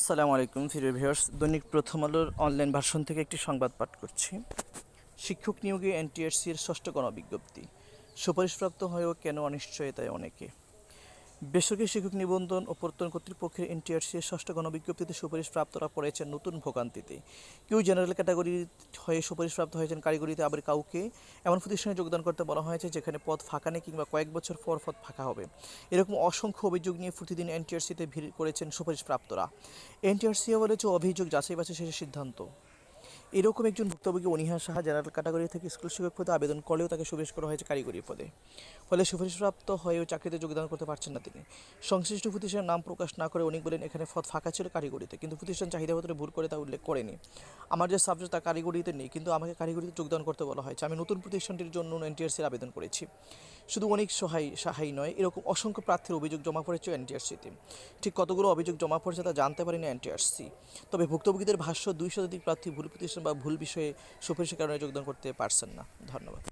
আসসালামু আলাইকুম প্রিয় ভিউয়ার্স, দৈনিক প্রথম আলোর অনলাইন ভার্সন থেকে একটি সংবাদ পাঠ করছি। শিক্ষক নিয়োগে এনটিআরসির ষষ্ঠ গণবিজ্ঞপ্তি, সুপারিশপ্রাপ্ত হয়েও কেন অনিশ্চয়তায় অনেকে। বেসরকারি শিক্ষক নিবন্ধন ও প্রত্যয়ন কর্তৃপক্ষের এনটিআরসির ষষ্ঠ গণবিজ্ঞপ্তিতে সুপারিশপ্রাপ্তরা পড়েছেন নতুন ভোগান্তিতে। কেউ জেনারেল ক্যাটাগরি হয়ে সুপারিশপ্রাপ্ত হয়েছেন কারিগরিতে, আবার কাউকে এমন প্রতিষ্ঠানে যোগদান করতে বলা হয়েছে যেখানে পদ ফাঁকা নেই কিংবা কয়েক বছর পর পদ ফাঁকা হবে। এরকম অসংখ্য অভিযোগ নিয়ে প্রতিদিন এনটিআরসিতে ভিড় করেছেন সুপারিশপ্রাপ্তরা। এনটিআরসিও বলেছে অভিযোগ যাচাই বাছাই শেষে সিদ্ধান্ত। এরকম একজন ভুক্তভোগী অনীহা সাহা জেনারেল ক্যাটাগরি থেকে স্কুল শিক্ষক পদে আবেদন করলেও তাকে সুপারিশ করা হয়েছে কারিগরি পদে। ফলে সুপারিশপ্রাপ্ত হয়েও চাকরিতে যোগদান করতে পারছেন না তিনি। সংশ্লিষ্ট প্রতিষ্ঠানের নাম প্রকাশ না করে অনেক বলেন এখানে পদ ফাঁকা ছিল কারিগরিতে, কিন্তু প্রতিষ্ঠান চাহিদা পত্রে ভুল করে তা উল্লেখ করেনি। আমার যে সাবজেক্ট তা কারিগরিতে নেই, কিন্তু আমাকে কারিগরিতে যোগদান করতে বলা হয়েছে। আমি নতুন প্রতিষ্ঠানটির জন্য এনটিআরসির আবেদন করেছি। শুধু অনেক সাহাই নয়, এরকম অসংখ্য প্রার্থীর অভিযোগ জমা পড়েছে এনটিআরসিতে। ঠিক কতগুলো অভিযোগ জমা পড়েছে তা জানতে পারিনি এনটিআরসি। তবে ভুক্তভোগীদের ভাষ্য 2 শতাধিক প্রার্থী ভুল প্রতিষ্ঠান বা ভুল বিষয়ে সুপারিশের কারণে যোগদান করতে পারছেন না। ধন্যবাদ।